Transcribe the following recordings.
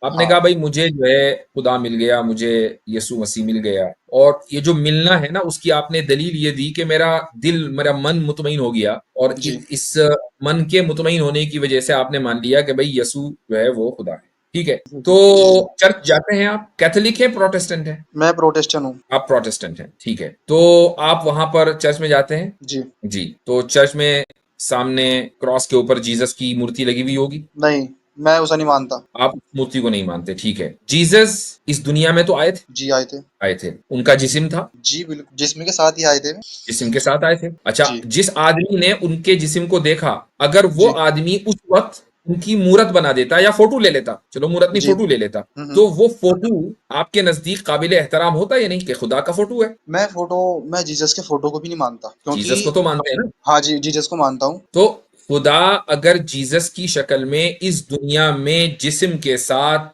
आपने हाँ कहा भाई मुझे जो है खुदा मिल गया, मुझे यीशु मसीह मिल गया, और ये जो मिलना है ना उसकी आपने दलील ये दी कि मेरा दिल, मेरा मन मुतमईन हो गया, और जी इस मन के मुतमईन होने की वजह से आपने मान लिया कि भाई यीशु जो है वो खुदा है। ठीक है। तो जी जी। चर्च जाते हैं आप? कैथोलिक है, प्रोटेस्टेंट है? मैं प्रोटेस्टेंट हूँ। आप प्रोटेस्टेंट हैं, ठीक है। तो आप वहां पर चर्च में जाते हैं? जी। जी। तो चर्च में सामने क्रॉस के ऊपर जीसस की मूर्ति लगी हुई होगी? नहीं, मैं उसे नहीं मानता। आप उस मूर्ति को नहीं मानते, ठीक है। जीसस इस दुनिया में तो आए थे? जी आए थे। आए थे। उनका जिस्म था? जी बिल्कुल, जिस्म के साथ ही आए थे। जिस्म के साथ आए थे। अच्छा, जी जिस आदमी ने उनके जिस्म को देखा, अगर वो जी आदमी उस वक्त उनकी मूरत बना देता या फोटो ले लेता, चलो मूरत नहीं जी। फोटो ले लेता, हम्म। तो वो फोटो आपके नजदीक काबिल एहतराम होता या नहीं कि खुदा का फोटो है? मैं जीसस के फोटो को भी नहीं मानता, क्योंकि जीसस को तो मानते हैं ना? हाँ जी, जीसस को मानता हूँ। तो खुदा अगर जीसस की शक्ल में इस दुनिया में जिस्म के साथ,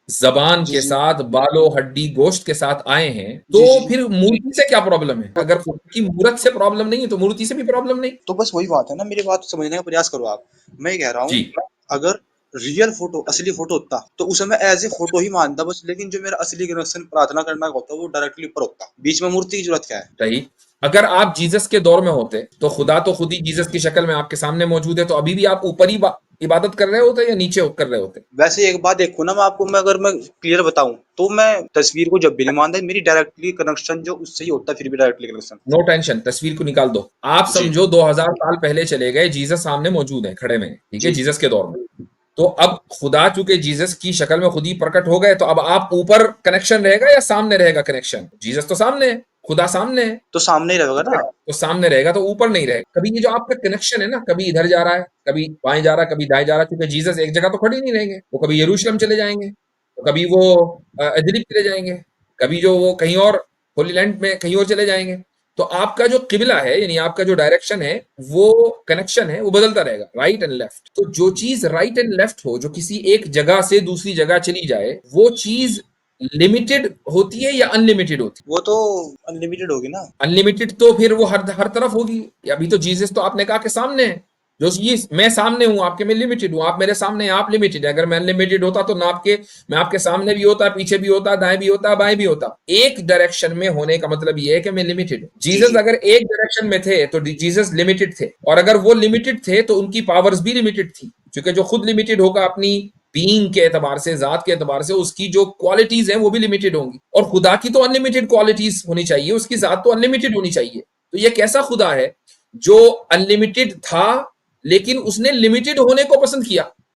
जबान जी के जी साथ, बालों हड्डी गोश्त के साथ आए हैं, तो जी जी। फिर मूर्ति से क्या प्रॉब्लम है? अगर खुदा की मूरत से प्रॉब्लम नहीं है तो मूर्ति से भी प्रॉब्लम नहीं। तो बस वही बात है ना, मेरी बात समझने का प्रयास करो आप। मैं ये कह रहा हूँ, जी। अगर रियल फोटो, असली फोटो होता तो उसे मैं एज ए फोटो ही मानता बस, लेकिन जो मेरा असली कनेक्शन प्रार्थना करना का होता है वो डायरेक्टली ऊपर होता, बीच में मूर्ति की जरूरत क्या है। सही। अगर आप जीसस के दौर में होते तो खुदा तो खुद ही जीसस की शक्ल में आपके सामने मौजूद है, तो अभी भी आप ऊपर ही इबादत कर रहे होते या नीचे कर रहे होते? वैसे एक बात देखो ना, मैं आपको, मैं अगर मैं क्लियर बताऊं तो मैं तस्वीर को जब भी नहीं मानता, मेरी डायरेक्टली कनेक्शन जो उससे ही होता है, फिर भी डायरेक्टली कनेक्शन। नो टेंशन, तस्वीर को निकाल दो। आप जी समझो 2000 साल पहले चले गए, जीसस सामने मौजूद है, खड़े में, ठीक है, जी जीसस के दौर में। तो अब खुदा चूंकि जीसस की शक्ल में खुद ही प्रकट हो गए, तो अब आप ऊपर कनेक्शन रहेगा या सामने रहेगा कनेक्शन? जीसस तो सामने है, खुदा सामने है, तो सामने ही रहेगा ठीक ना। है, तो सामने रहेगा तो ऊपर नहीं रहेगा। कभी ये जो आपका कनेक्शन है ना, कभी इधर जा रहा है, कभी बाएं जा रहा है, कभी दाएं जा रहा है, क्योंकि जीसस एक जगह तो खड़े नहीं रहेंगे, वो कभी यरूशलेम चले जाएंगे, तो कभी वो इदलिब चले जाएंगे, कभी जो वो कहीं और होली लैंड में कहीं और चले जाएंगे। तो आपका जो किबला है, यानी आपका जो डायरेक्शन है, वो कनेक्शन है, वो बदलता रहेगा, राइट एंड लेफ्ट। तो जो चीज राइट एंड लेफ्ट हो, जो किसी एक जगह से दूसरी जगह चली जाए, वो चीज लिमिटेड होती है या अनलिमिटेड होती है? वो तो अनलिमिटेड होगी ना। अनलिमिटेड तो फिर वो हर हर तरफ होगी। अभी तो जीसस तो आपने कहा कि सामने है, जो ये मैं सामने हूं आपके, मैं लिमिटेड हूं, आप मेरे सामने हैं, आप लिमिटेड है। अगर मैं अनलिमिटेड होता तो ना आपके, मैं आपके सामने भी होता, पीछे भी होता, दाएं भी होता, बाएं भी होता। एक डायरेक्शन में होने का मतलब ये है कि मैं लिमिटेड हूं। जी जीसस जी अगर एक डायरेक्शन में थे तो जीसस लिमिटेड थे, और अगर वो लिमिटेड थे तो उनकी पावर्स भी लिमिटेड थी, क्योंकि जो खुद लिमिटेड होगा अपनी बीइंग के एतबार से, जात के एतबार से, उसकी जो क्वालिटीज हैं वो भी लिमिटेड होंगी। और खुदा की तो अनलिमिटेड क्वालिटीज होनी चाहिए, उसकी जात तो अनलिमिटेड होनी चाहिए। तो ये कैसा खुदा है जो अनलिमिटेड था लेकिन उसने लिमिटेड होने को पसंद किया?